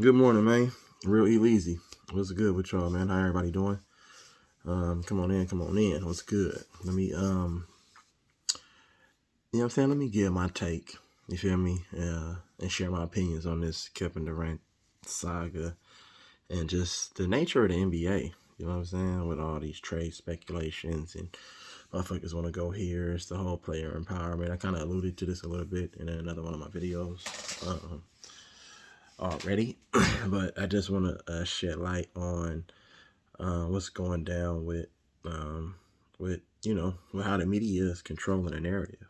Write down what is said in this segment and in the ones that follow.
Good morning, man. Real E-Leezy. What's good with y'all, man? How everybody doing? Come on in, come on in. What's good? Let me, you know what I'm saying? Let me give my take, you feel me? And share my opinions on this Kevin Durant saga and just the nature of the NBA. You know what I'm saying? With all these trade speculations and motherfuckers want to go here. It's the whole player empowerment. I kind of alluded to this a little bit in another one of my videos. Already, but I just want to shed light on what's going down with with how the media is controlling the narrative.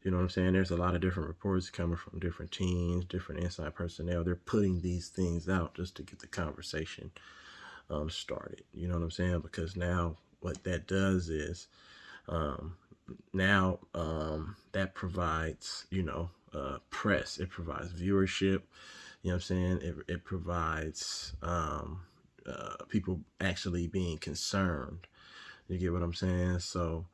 You know what I'm saying? There's a lot of different reports coming from different teams, different inside personnel. They're putting these things out just to get the conversation started. You know what I'm saying? Because now what that does is um, that provides press. It provides viewership. You know what I'm saying? It provides people actually being concerned. You get what I'm saying? So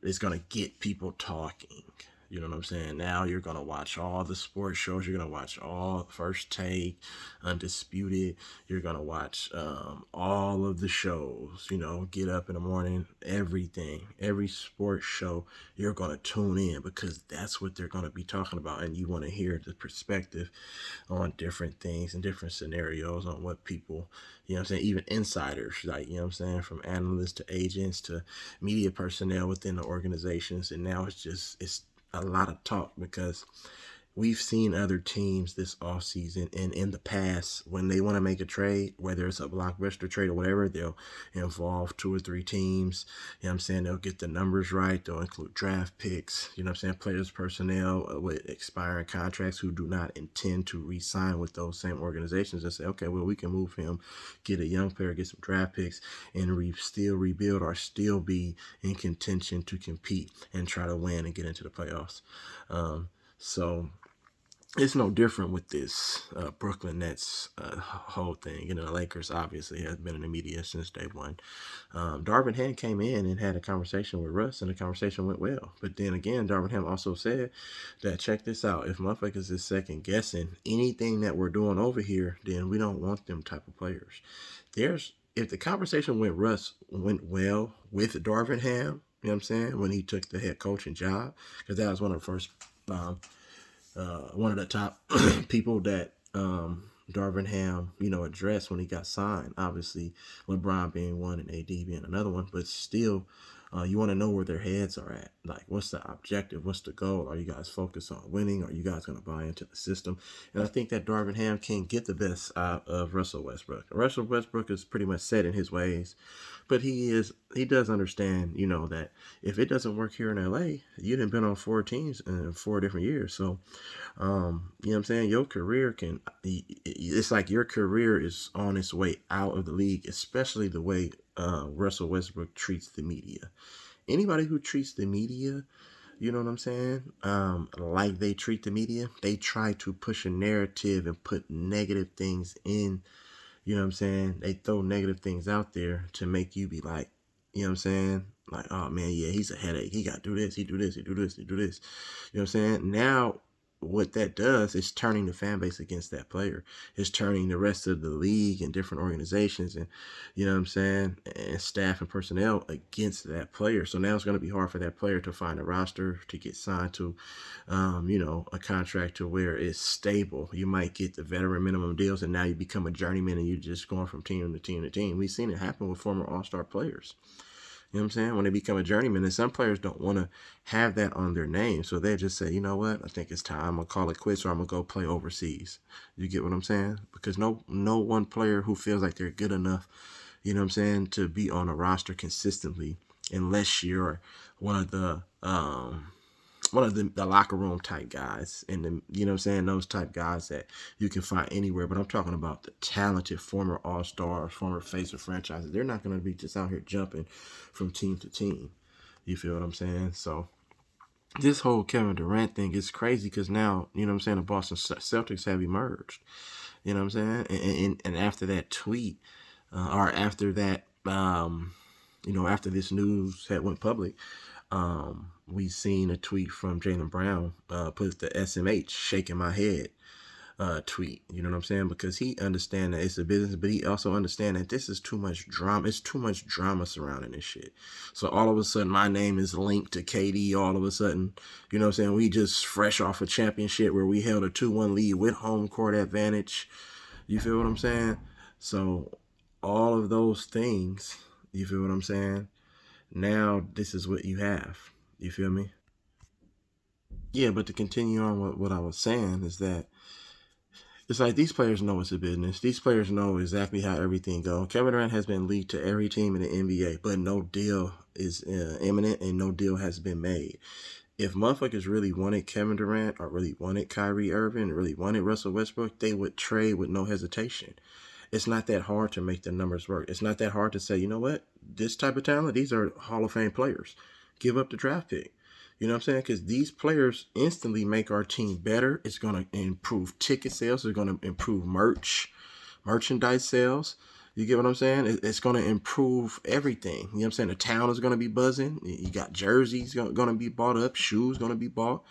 it's gonna get people talking. You know what I'm saying? Now you're gonna watch all the sports shows. You're gonna watch all First Take, Undisputed. You're gonna watch all of the shows. You know, Get Up in the Morning. Everything, every sports show, you're gonna tune in because that's what they're gonna be talking about, and you want to hear the perspective on different things and different scenarios on what people, you know what I'm saying, even insiders, like, you know what I'm saying, from analysts to agents to media personnel within the organizations. And now it's a lot of talk because we've seen other teams this offseason and in the past when they want to make a trade, whether it's a blockbuster trade or whatever, they'll involve two or three teams. You know what I'm saying? They'll get the numbers right. They'll include draft picks, you know what I'm saying, players, personnel with expiring contracts who do not intend to re-sign with those same organizations and say, okay, well, we can move him, get a young player, get some draft picks, and still rebuild or still be in contention to compete and try to win and get into the playoffs. So it's no different with this Brooklyn Nets whole thing. You know, the Lakers obviously has been in the media since day one. Darvin Ham came in and had a conversation with Russ, and the conversation went well. But then again, Darvin Ham also said that, check this out, if motherfuckers is second guessing anything that we're doing over here, then we don't want them type of players. If the conversation went well with Darvin Ham, you know what I'm saying, when he took the head coaching job, because that was one of the first um, one of the top people that Darvin Ham, addressed when he got signed. Obviously, LeBron being one and AD being another one, but still, you want to know where their heads are at. Like, what's the objective? What's the goal? Are you guys focused on winning? Are you guys going to buy into the system? And I think that Darvin Ham can get the best out of Russell Westbrook. Russell Westbrook is pretty much set in his ways, but he does understand, that if it doesn't work here in LA, you done been on four teams in 4 different years. So you know what I'm saying? Your career it's like your career is on its way out of the league, especially the way Russell Westbrook treats the media. Anybody who treats the media, you know what I'm saying? Like they treat the media, they try to push a narrative and put negative things in. You know what I'm saying? They throw negative things out there to make you be like, you know what I'm saying? Like, oh man, yeah, he's a headache. He got to do this, he do this, he do this, he do this. You know what I'm saying? Now, what that does is turning the fan base against that player. It's turning the rest of the league and different organizations and, you know what I'm saying, and staff and personnel against that player. So now it's going to be hard for that player to find a roster, to get signed to a contract to where it's stable. You might get the veteran minimum deals, and now you become a journeyman, and you're just going from team to team to team. We've seen it happen with former All-Star players. You know what I'm saying? When they become a journeyman, and some players don't want to have that on their name, so they just say, you know what? I think it's time. I'm gonna call it quits, or I'm gonna go play overseas. You get what I'm saying? Because no one player who feels like they're good enough, you know what I'm saying, to be on a roster consistently, unless you're one of the the locker room type guys and the, you know what I'm saying, those type guys that you can find anywhere. But I'm talking about the talented former all-stars, former face of franchises. They're not going to be just out here jumping from team to team. You feel what I'm saying? So this whole Kevin Durant thing is crazy because now, you know what I'm saying, the Boston Celtics have emerged. You know what I'm saying? And after that tweet, or after that, after this news had went public, we seen a tweet from Jaylen Brown, put the SMH shaking my head. tweet. You know what I'm saying? Because he understand that it's a business, but he also understand that this is too much drama. It's too much drama surrounding this shit. So all of a sudden, my name is linked to KD. All of a sudden, you know what I'm saying? We just fresh off a championship where we held a 2-1 lead with home court advantage. You feel what I'm saying? So all of those things, you feel what I'm saying? Now this is what you have. You feel me? Yeah, but to continue on what I was saying is that it's like these players know it's a business. These players know exactly how everything goes. Kevin Durant has been leaked to every team in the NBA, but no deal is imminent and no deal has been made. If motherfuckers really wanted Kevin Durant or really wanted Kyrie Irving, really wanted Russell Westbrook, they would trade with no hesitation. It's not that hard to make the numbers work. It's not that hard to say, you know what, this type of talent, these are Hall of Fame players. Give up the draft pick. You know what I'm saying? Because these players instantly make our team better. It's going to improve ticket sales. It's going to improve merchandise sales. You get what I'm saying? It's going to improve everything. You know what I'm saying? The town is going to be buzzing. You got jerseys going to be bought up. Shoes going to be bought.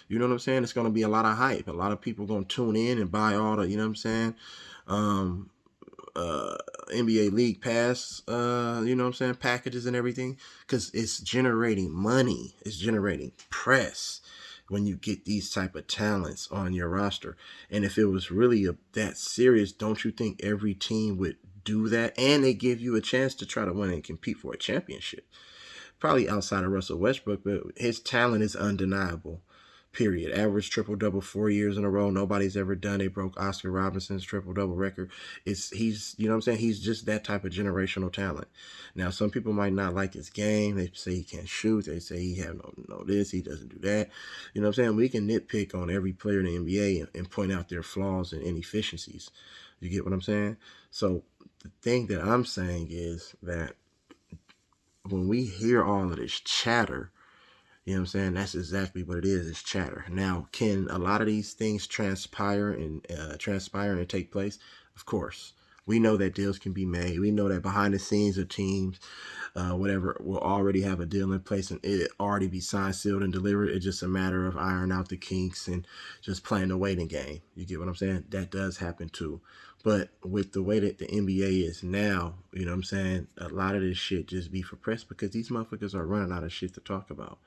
You know what I'm saying? It's going to be a lot of hype. A lot of people going to tune in and buy all the, you know what I'm saying? Um, uh, NBA League Pass, you know what I'm saying, packages and everything, because it's generating money, it's generating press when you get these type of talents on your roster. And if it was really that serious, don't you think every team would do that? And they give you a chance to try to win and compete for a championship. Probably outside of Russell Westbrook, but his talent is undeniable. Period. Average triple double 4 years in a row. Nobody's ever done it. Broke Oscar Robinson's triple double record. He's you know what I'm saying? He's just that type of generational talent. Now some people might not like his game. They say he can't shoot. They say he have no this. He doesn't do that. You know what I'm saying? We can nitpick on every player in the NBA and point out their flaws and inefficiencies. You get what I'm saying? So the thing that I'm saying is that when we hear all of this chatter, you know what I'm saying? That's exactly what it is. It's chatter. Now, can a lot of these things transpire and take place? Of course. We know that deals can be made. We know that behind the scenes of teams, whatever, will already have a deal in place and it already be signed, sealed, and delivered. It's just a matter of ironing out the kinks and just playing the waiting game. You get what I'm saying? That does happen too. But with the way that the NBA is now, you know what I'm saying? A lot of this shit just be for press because these motherfuckers are running out of shit to talk about.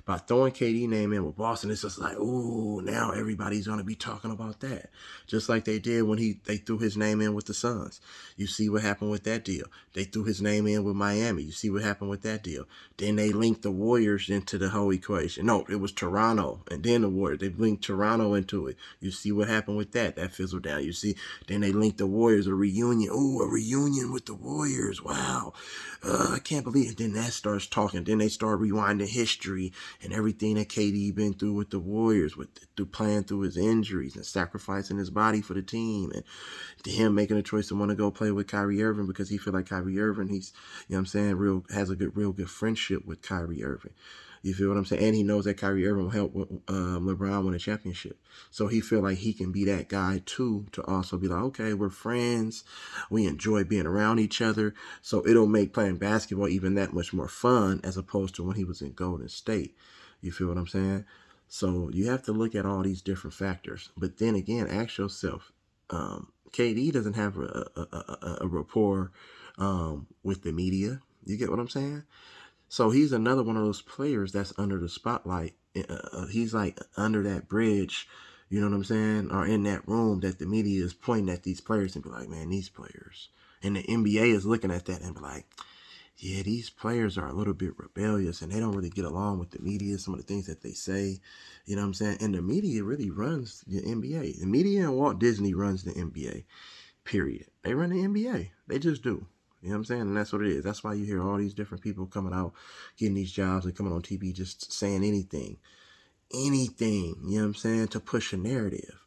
By throwing KD name in with Boston, it's just like, ooh, now everybody's gonna be talking about that. Just like they did when they threw his name in with the Suns. You see what happened with that deal. They threw his name in with Miami. You see what happened with that deal. Then they linked the Warriors into the whole equation. No, it was Toronto and then the Warriors. They linked Toronto into it. You see what happened with that. That fizzled down. You see, then they linked the Warriors, a reunion. Ooh, a reunion with the Warriors. Wow. I can't believe it. Then that starts talking. Then they start rewinding history and everything that KD been through with the Warriors, through playing through his injuries and sacrificing his body for the team, and to him making a choice to want to go play with Kyrie Irving because he feel like Kyrie Irving, he's, you know what I'm saying, has a real good friendship with Kyrie Irving. You feel what I'm saying? And he knows that Kyrie Irving will help LeBron win a championship. So he feel like he can be that guy too, to also be like, okay, we're friends. We enjoy being around each other. So it'll make playing basketball even that much more fun as opposed to when he was in Golden State. You feel what I'm saying? So you have to look at all these different factors. But then again, ask yourself, KD doesn't have a rapport with the media. You get what I'm saying? So he's another one of those players that's under the spotlight. He's like under that bridge, you know what I'm saying? Or in that room that the media is pointing at these players and be like, man, these players. And the NBA is looking at that and be like, yeah, these players are a little bit rebellious and they don't really get along with the media, some of the things that they say, you know what I'm saying? And the media really runs the NBA. The media and Walt Disney runs the NBA, period. They run the NBA. They just do. You know what I'm saying? And that's what it is. That's why you hear all these different people coming out, getting these jobs and coming on TV just saying anything, you know what I'm saying, to push a narrative.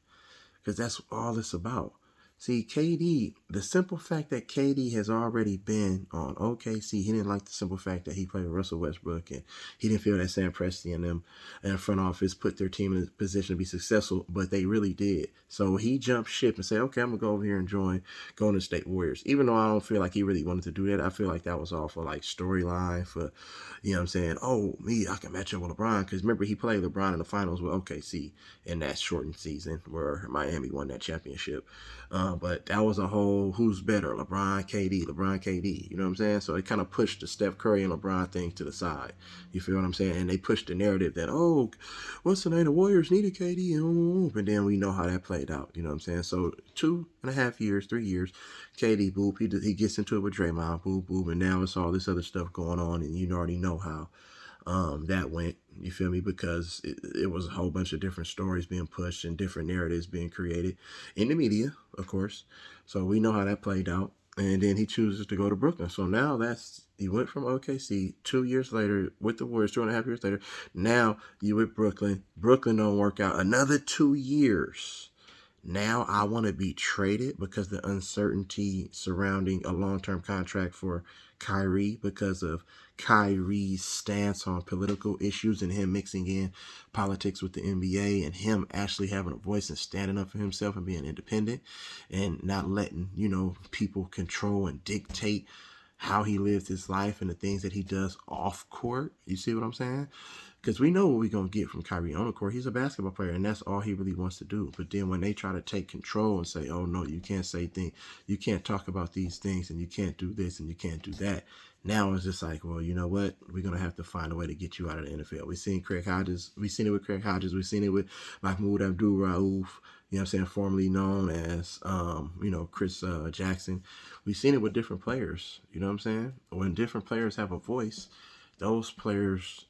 Because that's all it's about. See, KD, the simple fact that KD has already been on OKC, he didn't like the simple fact that he played with Russell Westbrook and he didn't feel that Sam Presti and them in the front office put their team in a position to be successful, but they really did. So he jumped ship and said, okay, I'm going to go over here and join Golden State Warriors. Even though I don't feel like he really wanted to do that, I feel like that was all for like storyline for, you know what I'm saying? Oh, me, I can match up with LeBron. Because remember, he played LeBron in the finals with OKC in that shortened season where Miami won that championship. But that was a whole who's better, LeBron, KD, LeBron, KD. You know what I'm saying? So it kind of pushed the Steph Curry and LeBron thing to the side. You feel what I'm saying? And they pushed the narrative that, oh, what's the name? The Warriors needed KD. And then we know how that played out. You know what I'm saying? So 2.5 years, 3 years, KD, boop, he gets into it with Draymond, boop, boop. And now it's all this other stuff going on. And you already know how that went. You feel me? Because it was a whole bunch of different stories being pushed and different narratives being created in the media, of course. So we know how that played out. And then he chooses to go to Brooklyn. So now he went from OKC 2 years later with the Warriors, 2.5 years later. Now you with Brooklyn. Brooklyn don't work out. Another 2 years. Now I want to be traded because the uncertainty surrounding a long-term contract for Kyrie because of Kyrie's stance on political issues and him mixing in politics with the NBA and him actually having a voice and standing up for himself and being independent and not letting, people control and dictate how he lives his life and the things that he does off court. You see what I'm saying? Because we know what we're going to get from Kyrie on the court. He's a basketball player, and that's all he really wants to do. But then when they try to take control and say, oh, no, you can't say things, you can't talk about these things, and you can't do this, and you can't do that. Now it's just like, well, you know what? We're going to have to find a way to get you out of the NFL. We've seen Craig Hodges. We've seen it with Craig Hodges. We've seen it with Mahmoud Abdul-Rauf, formerly known as, Chris Jackson. We've seen it with different players, you know what I'm saying? When different players have a voice, those players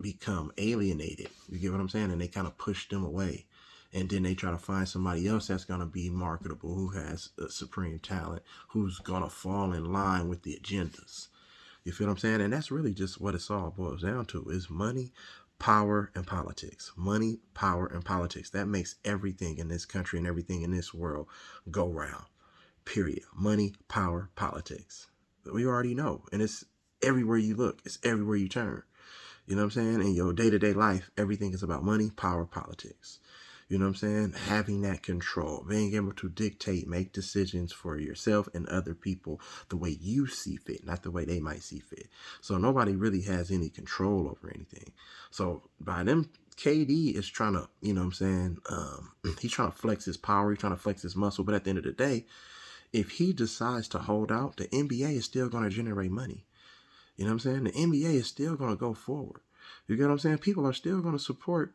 become alienated. You get what I'm saying? And they kind of push them away. And then they try to find somebody else that's going to be marketable, who has a supreme talent, who's going to fall in line with the agendas. You feel what I'm saying? And that's really just what it's all boils down to is money, power, and politics. Money, power, and politics. That makes everything in this country and everything in this world go round. Period. Money, power, politics. We already know. And it's everywhere you look. It's everywhere you turn. You know what I'm saying? In your day-to-day life, everything is about money, power, politics. You know what I'm saying? Having that control, being able to dictate, make decisions for yourself and other people the way you see fit, not the way they might see fit. So nobody really has any control over anything. So by them, KD is trying to, he's trying to flex his power, he's trying to flex his muscle. But at the end of the day, if he decides to hold out, the NBA is still going to generate money. You know what I'm saying? The NBA is still going to go forward. You get what I'm saying? People are still going to support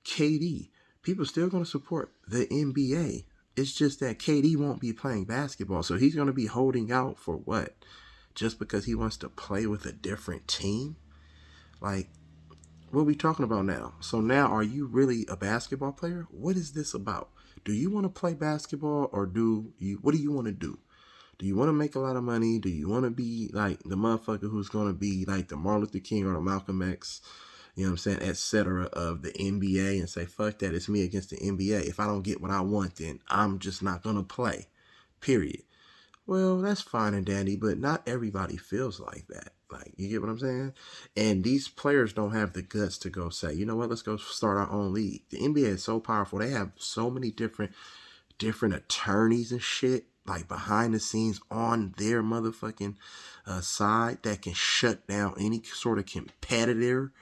KD. People are still going to support the NBA. It's just that KD won't be playing basketball. So he's going to be holding out for what? Just because he wants to play with a different team? Like, what are we talking about now? So now, are you really a basketball player? What is this about? Do you want to play basketball or what do you want to do? Do you want to make a lot of money? Do you want to be like the motherfucker who's going to be like the Martin Luther King or the Malcolm X, you know what I'm saying, etc. of the NBA and say, fuck that, it's me against the NBA. If I don't get what I want, then I'm just not going to play, period. Well, that's fine and dandy, but not everybody feels like that. Like, you get what I'm saying? And these players don't have the guts to go say, you know what, let's go start our own league. The NBA is so powerful. They have so many different attorneys and shit, like behind the scenes on their motherfucking side that can shut down any sort of competitor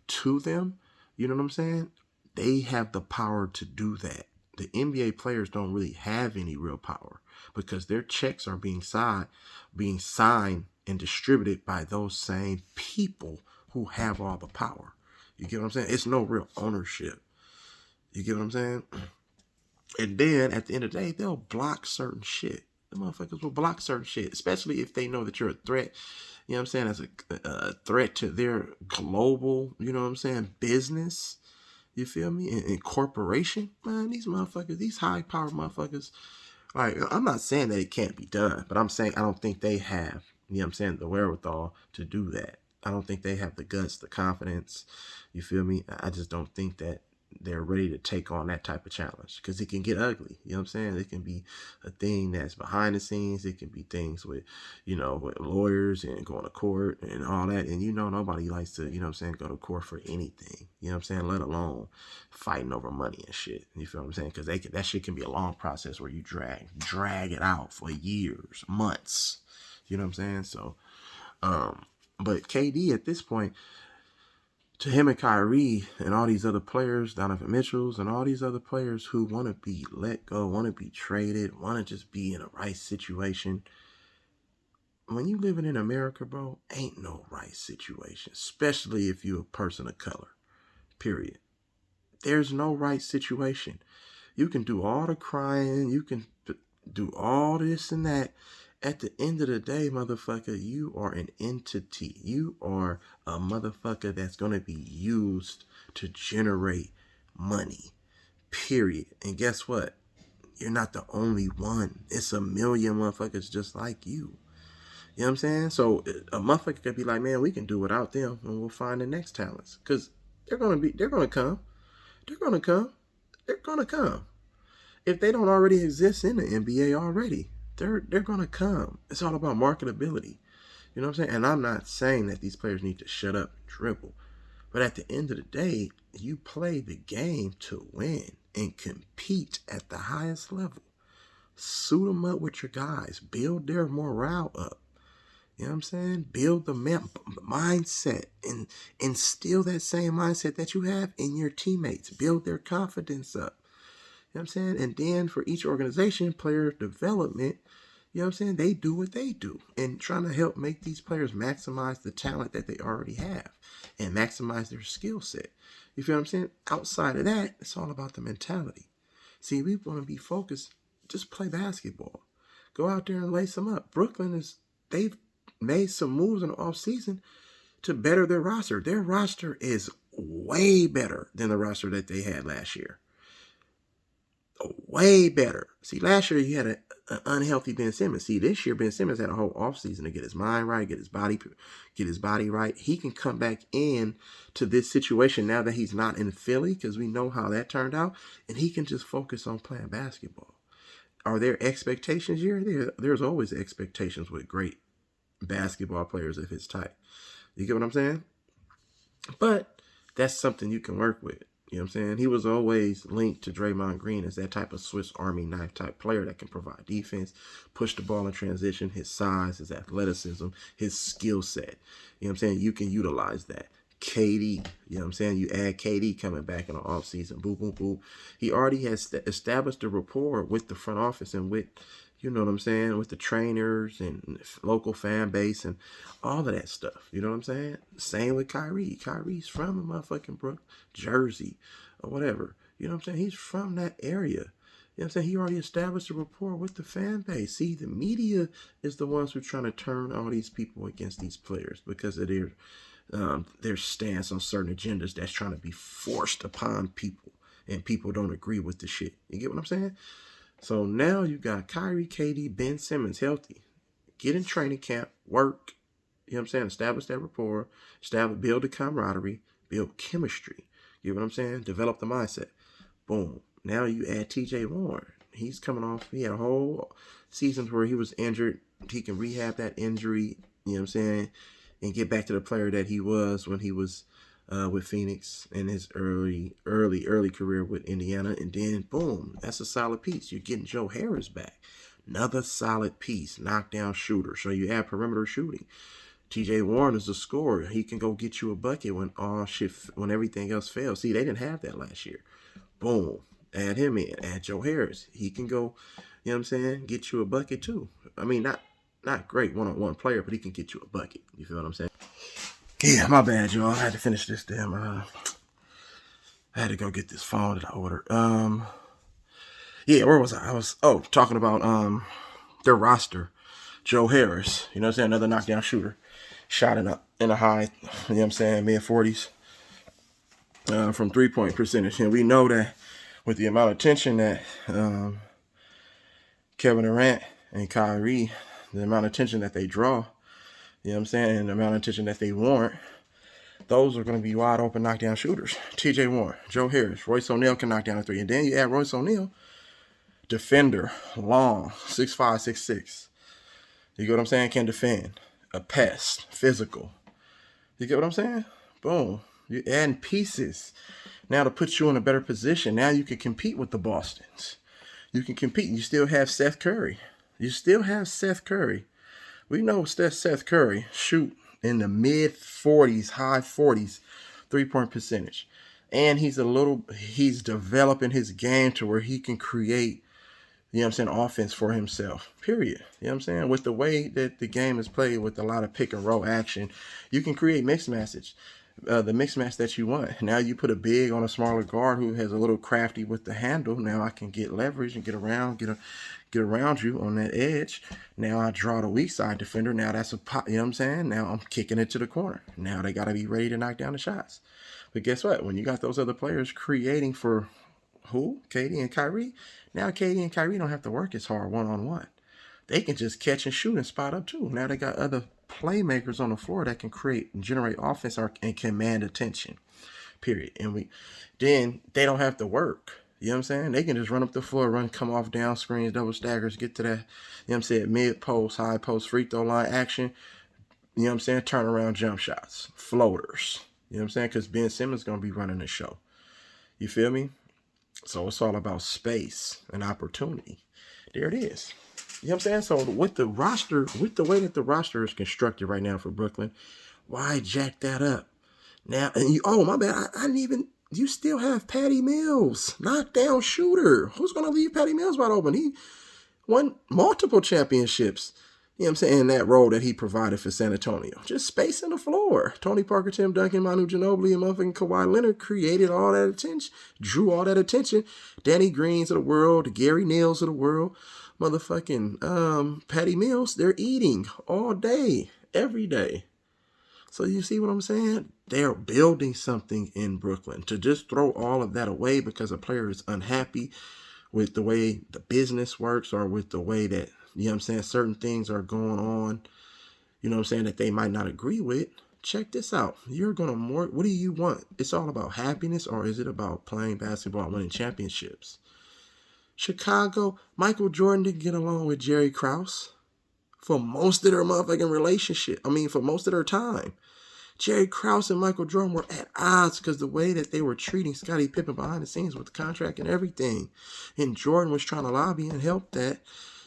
to them. You know what I'm saying? They have the power to do that. The NBA players don't really have any real power because their checks are being signed and distributed by those same people who have all the power. You get what I'm saying? It's no real ownership. You get what I'm saying? And then at the end of the day, they'll block certain shit. The motherfuckers will block certain shit, especially if they know that you're a threat. You know what I'm saying? As a threat to their global, you know what I'm saying, business. You feel me? And corporation. Man, these motherfuckers, these high-powered motherfuckers. Like, I'm not saying that it can't be done, but I'm saying I don't think they have, you know what I'm saying, the wherewithal to do that. I don't think they have the guts, the confidence. You feel me? I just don't think that they're ready to take on that type of challenge, because it can get ugly. You know what I'm saying? It can be a thing that's behind the scenes. It can be things with, with lawyers and going to court and all that. And nobody likes to, go to court for anything. You know what I'm saying? Let alone fighting over money and shit. You feel what I'm saying? Because that shit can be a long process where you drag it out for years, months. You know what I'm saying? So, but KD at this point, to him and Kyrie and all these other players, Donovan Mitchell's and all these other players who want to be let go, want to be traded, want to just be in a right situation. When you living in America, bro, ain't no right situation, especially if you're a person of color, period. There's no right situation. You can do all the crying, you can do all this and that. At the end of the day, motherfucker, you are an entity. You are a motherfucker that's going to be used to generate money, period. And guess what? You're not the only one. It's a million motherfuckers just like you. You know what I'm saying? So a motherfucker could be like, man, we can do without them and we'll find the next talents. Because they're going to come. They're going to come. They're going to come. If they don't already exist in the NBA already, they're going to come. It's all about marketability. You know what I'm saying? And I'm not saying that these players need to shut up and dribble. But at the end of the day, you play the game to win and compete at the highest level. Suit them up with your guys. Build their morale up. You know what I'm saying? Build the mindset and instill that same mindset that you have in your teammates. Build their confidence up. You know what I'm saying? And then for each organization, player development, you know what I'm saying? They do what they do and trying to help make these players maximize the talent that they already have and maximize their skill set. You feel what I'm saying? Outside of that, it's all about the mentality. See, we want to be focused. Just play basketball. Go out there and lace them up. They've made some moves in the offseason to better their roster. Their roster is way better than the roster that they had last year. Way better. See, last year you had an unhealthy Ben Simmons. See, this year Ben Simmons had a whole offseason to get his mind right, get his body right. He can come back in to this situation now that he's not in Philly, because we know how that turned out, and he can just focus on playing basketball. Are there expectations here? There's always expectations with great basketball players of his type. You get what I'm saying? But that's something you can work with. You know what I'm saying? He was always linked to Draymond Green as that type of Swiss Army knife type player that can provide defense, push the ball in transition, his size, his athleticism, his skill set. You know what I'm saying? You can utilize that. KD, you know what I'm saying? You add KD coming back in the offseason. Boom, boom, boom. He already has established a rapport with the front office and with, you know what I'm saying, with the trainers and local fan base and all of that stuff. You know what I'm saying? Same with Kyrie. Kyrie's from a motherfucking Jersey or whatever. You know what I'm saying? He's from that area. You know what I'm saying? He already established a rapport with the fan base. See, the media is the ones who are trying to turn all these people against these players because of their stance on certain agendas that's trying to be forced upon people, and people don't agree with the shit. You get what I'm saying? So now you got Kyrie, KD, Ben Simmons healthy. Get in training camp, work, you know what I'm saying? Establish that rapport, build the camaraderie, build chemistry. You know what I'm saying? Develop the mindset. Boom. Now you add TJ Warren. He's coming off, he had a whole season where he was injured. He can rehab that injury, you know what I'm saying? And get back to the player that he was when he was with Phoenix in his early career with Indiana. And then, boom, that's a solid piece. You're getting Joe Harris back. Another solid piece, knockdown shooter. So you add perimeter shooting. TJ Warren is a scorer. He can go get you a bucket when everything else fails. See, they didn't have that last year. Boom. Add him in. Add Joe Harris. He can go, you know what I'm saying, get you a bucket too. I mean, not great one-on-one player, but he can get you a bucket. You feel what I'm saying? Yeah, my bad, y'all. I had to finish this damn. I had to go get this phone that I ordered. Yeah, where was I? I was talking about their roster. Joe Harris, you know what I'm saying? Another knockdown shooter. Shot in a high, you know what I'm saying, mid-40s from 3-point percentage. And we know that with the amount of attention that Kevin Durant and Kyrie, the amount of attention that they draw, you know what I'm saying, and the amount of attention that they warrant, Those are going to be wide open knockdown shooters. TJ Warren, Joe Harris, Royce O'Neal can knock down a three. And then you add Royce O'Neal, defender, long, 6'5", 6'6". You get what I'm saying? Can defend. A pest, physical. You get what I'm saying? Boom. You're adding pieces now to put you in a better position. Now you can compete with the Bostons. You can compete. You still have Seth Curry. We know Seth Curry shoot in the mid 40s, high 40s, 3-point percentage. And he's developing his game to where he can create, you know what I'm saying, offense for himself, period. You know what I'm saying? With the way that the game is played with a lot of pick and roll action, you can create mixed match that you want. Now you put a big on a smaller guard who has a little crafty with the handle. Now I can get leverage and get around you on that edge. Now I draw the weak side defender. Now that's you know what I'm saying? Now I'm kicking it to the corner. Now they got to be ready to knock down the shots. But guess what? When you got those other players creating for who? KD and Kyrie. Now KD and Kyrie don't have to work as hard one-on-one. They can just catch and shoot and spot up too. Now they got other playmakers on the floor that can create and generate offense and command attention. Period. And then they don't have to work. You know what I'm saying? They can just run up the floor, come off down screens, double staggers, get to that, you know what I'm saying, mid post, high post, free throw line action. You know what I'm saying? Turn around jump shots, floaters. You know what I'm saying? Because Ben Simmons is going to be running the show. You feel me? So it's all about space and opportunity. There it is. You know what I'm saying? So with the way that the roster is constructed right now for Brooklyn, why jack that up? Now, and my bad, I didn't even, you still have Patty Mills, knockdown shooter. Who's going to leave Patty Mills wide open? He won multiple championships, you know what I'm saying, in that role that he provided for San Antonio. Just spacing the floor. Tony Parker, Tim Duncan, Manu Ginobili, and motherfucking Kawhi Leonard created all that attention, drew all that attention. Danny Greens of the world, the Gary Neals of the world, motherfucking Patty Mills, they're eating all day, every day. So you see what I'm saying? They're building something in Brooklyn. To just throw all of that away because a player is unhappy with the way the business works or with the way that, you know what I'm saying, certain things are going on, you know what I'm saying, that they might not agree with. Check this out. What do you want? It's all about happiness, or is it about playing basketball and winning championships? Chicago, Michael Jordan didn't get along with Jerry Krause for most of their motherfucking relationship. For most of their time. Jerry Krause and Michael Jordan were at odds because the way that they were treating Scottie Pippen behind the scenes with the contract and everything. And Jordan was trying to lobby and help that.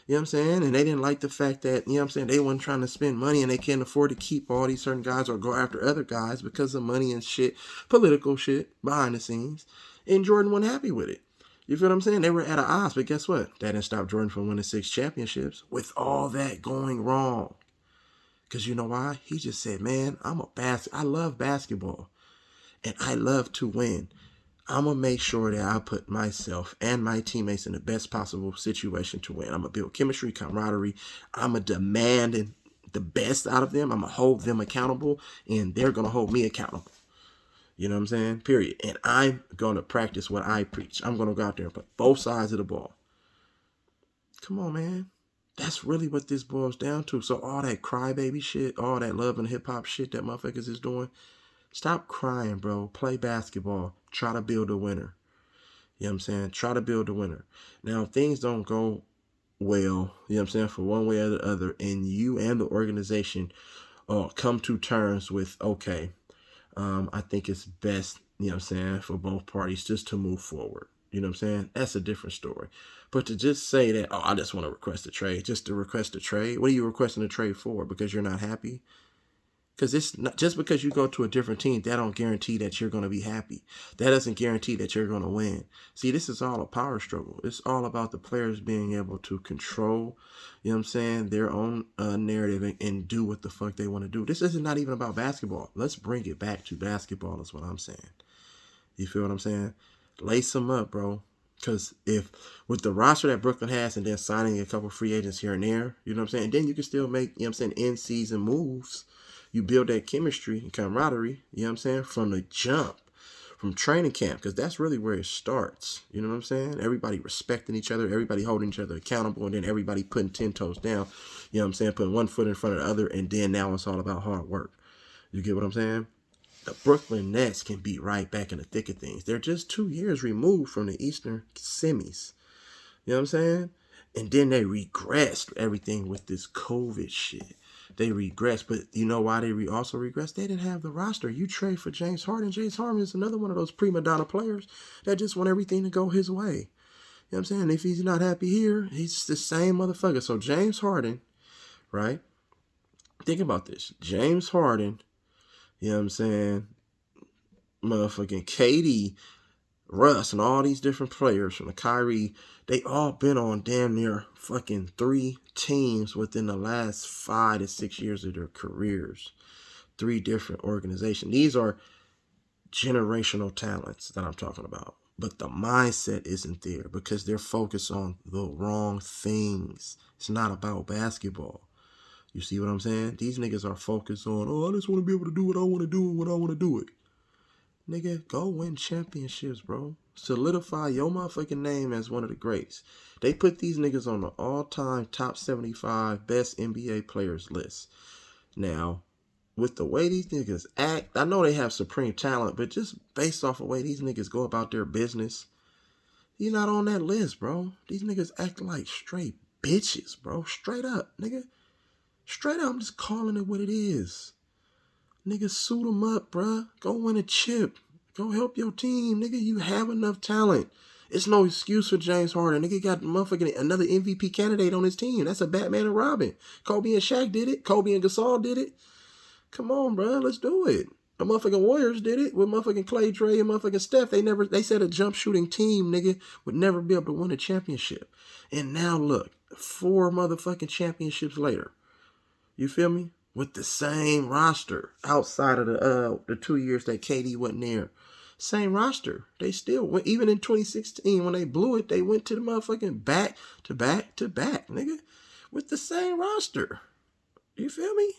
You know what I'm saying? And they didn't like the fact that, you know what I'm saying, they weren't trying to spend money and they can't afford to keep all these certain guys or go after other guys because of money and shit, political shit behind the scenes. And Jordan wasn't happy with it. You feel what I'm saying? They were at odds, but guess what? That didn't stop Jordan from winning 6 championships with all that going wrong. Because you know why? He just said, man, I love basketball and I love to win. I'm going to make sure that I put myself and my teammates in the best possible situation to win. I'm going to build chemistry, camaraderie. I'm going to demand the best out of them. I'm going to hold them accountable and they're going to hold me accountable. You know what I'm saying? Period. And I'm going to practice what I preach. I'm going to go out there and put both sides of the ball. Come on, man. That's really what this boils down to. So all that crybaby shit, all that love and hip hop shit that motherfuckers is doing, stop crying, bro. Play basketball. Try to build a winner. You know what I'm saying? Try to build a winner. Now, if things don't go well, you know what I'm saying, for one way or the other, and you and the organization come to terms with, okay, I think it's best, you know what I'm saying, for both parties just to move forward. You know what I'm saying? That's a different story. But to just say that, I just want to request a trade, just to request a trade. What are you requesting a trade for? Because you're not happy? Because it's not just because you go to a different team, that don't guarantee that you're going to be happy. That doesn't guarantee that you're going to win. See, this is all a power struggle. It's all about the players being able to control, you know what I'm saying, their own narrative and do what the fuck they want to do. This is not even about basketball. Let's bring it back to basketball is what I'm saying. You feel what I'm saying? Lace them up, bro. Because if with the roster that Brooklyn has and then signing a couple free agents here and there, you know what I'm saying? And then you can still make, you know what I'm saying, in-season moves. You build that chemistry and camaraderie, you know what I'm saying, from the jump, from training camp, because that's really where it starts. You know what I'm saying? Everybody respecting each other, everybody holding each other accountable, and then everybody putting 10 toes down, you know what I'm saying, putting one foot in front of the other, and then now it's all about hard work. You get what I'm saying? the Brooklyn Nets can be right back in the thick of things. They're just 2 years removed from the Eastern semis. You know what I'm saying? And then they regressed everything with this COVID shit. They regressed, but you know why they also regressed? They didn't have the roster. You trade for James Harden. James Harden is another one of those prima donna players that just want everything to go his way. You know what I'm saying? If he's not happy here, he's the same motherfucker. So James Harden, right? Think about this. James Harden, you know what I'm saying? Motherfucking KD, Russ, and all these different players from the Kyrie, they all been on damn near fucking 3 teams within the last 5 to 6 years of their careers. 3 different organizations. These are generational talents that I'm talking about. But the mindset isn't there because they're focused on the wrong things. It's not about basketball. You see what I'm saying? These niggas are focused on, I just want to be able to do what I want to do when I want to do it. Nigga, go win championships, bro. Solidify your motherfucking name as one of the greats. They put these niggas on the all-time top 75 best NBA players list. Now, with the way these niggas act, I know they have supreme talent, but just based off the way these niggas go about their business, you're not on that list, bro. These niggas act like straight bitches, bro. Straight up, nigga. Straight up, I'm just calling it what it is. Nigga, suit them up, bruh. Go win a chip. Go help your team. Nigga, you have enough talent. It's no excuse for James Harden. Nigga got motherfucking another MVP candidate on his team. That's a Batman and Robin. Kobe and Shaq did it. Kobe and Gasol did it. Come on, bruh. Let's do it. The motherfucking Warriors did it with motherfucking Clay, Dre, and motherfucking Steph. They said a jump shooting team, nigga, would never be able to win a championship. And now look, 4 motherfucking championships later. You feel me? With the same roster outside of the 2 years that KD wasn't there. Same roster. They still went, even in 2016 when they blew it, they went to the motherfucking back to back to back, nigga. With the same roster. You feel me?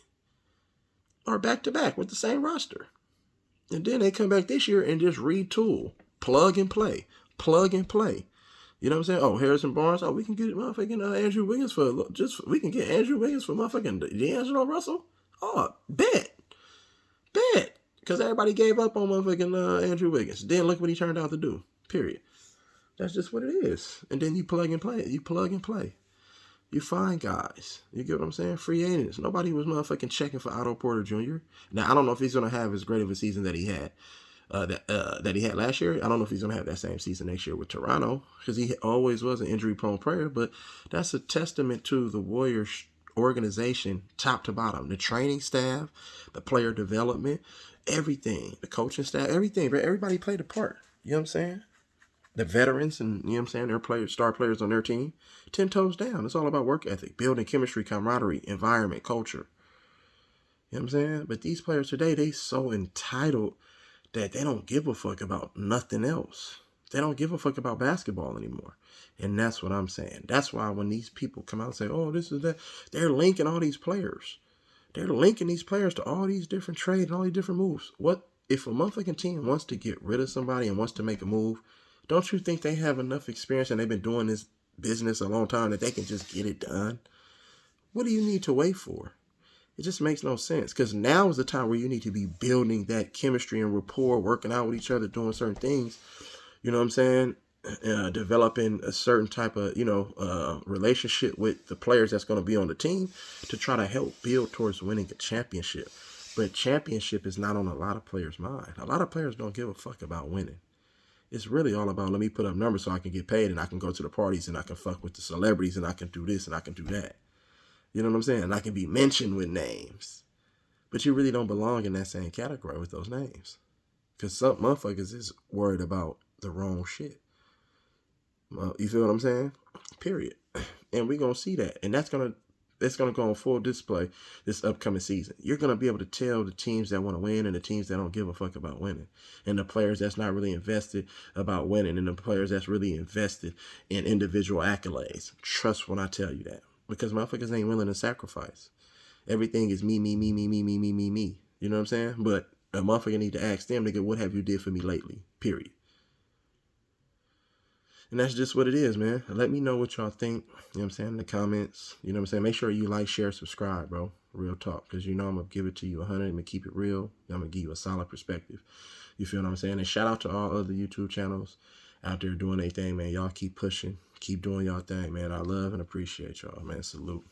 Or back to back with the same roster. And then they come back this year and just retool. Plug and play. Plug and play. You know what I'm saying? Oh, Harrison Barnes. Oh, we can get motherfucking Andrew Wiggins we can get Andrew Wiggins for motherfucking D'Angelo Russell. Oh, bet. Because everybody gave up on motherfucking Andrew Wiggins. Then look what he turned out to do. Period. That's just what it is. And then you plug and play. You find guys. You get what I'm saying? Free agents. Nobody was motherfucking checking for Otto Porter Jr. Now, I don't know if he's going to have as great of a season that he had. That he had last year. I don't know if he's going to have that same season next year with Toronto because he always was an injury-prone player, but that's a testament to the Warriors organization top to bottom. The training staff, the player development, everything, the coaching staff, everything. Everybody played a part. You know what I'm saying? The veterans and, you know what I'm saying, their players, star players on their team, 10 toes down. It's all about work ethic, building chemistry, camaraderie, environment, culture. You know what I'm saying? But these players today, they so entitled that they don't give a fuck about nothing else. They don't give a fuck about basketball anymore. And that's what I'm saying. That's why when these people come out and say, oh, this is that, they're linking all these players. They're linking these players to all these different trades and all these different moves. What if a motherfucking team wants to get rid of somebody and wants to make a move? Don't you think they have enough experience and they've been doing this business a long time that they can just get it done? What do you need to wait for? It just makes no sense because now is the time where you need to be building that chemistry and rapport, working out with each other, doing certain things. You know what I'm saying? Developing a certain type of, relationship with the players that's going to be on the team to try to help build towards winning a championship. But championship is not on a lot of players' mind. A lot of players don't give a fuck about winning. It's really all about, let me put up numbers so I can get paid and I can go to the parties and I can fuck with the celebrities and I can do this and I can do that. You know what I'm saying? And I can be mentioned with names. But you really don't belong in that same category with those names. Because some motherfuckers is worried about the wrong shit. You feel what I'm saying? Period. And we're going to see that. And that's going to go on full display this upcoming season. You're going to be able to tell the teams that want to win and the teams that don't give a fuck about winning. And the players that's not really invested about winning and the players that's really invested in individual accolades. Trust when I tell you that. Because motherfuckers ain't willing to sacrifice. Everything is me. You know what I'm saying? But a motherfucker need to ask them, nigga, what have you did for me lately? Period. And that's just what it is, man. Let me know what y'all think. You know what I'm saying? In the comments. You know what I'm saying? Make sure you like, share, subscribe, bro. Real talk. Because you know I'm going to give it to you 100. I'm going to keep it real. I'm going to give you a solid perspective. You feel what I'm saying? And shout out to all other YouTube channels out there doing their thing, man. Y'all keep pushing. Keep doing y'all thing, man. I love and appreciate y'all, man. Salute.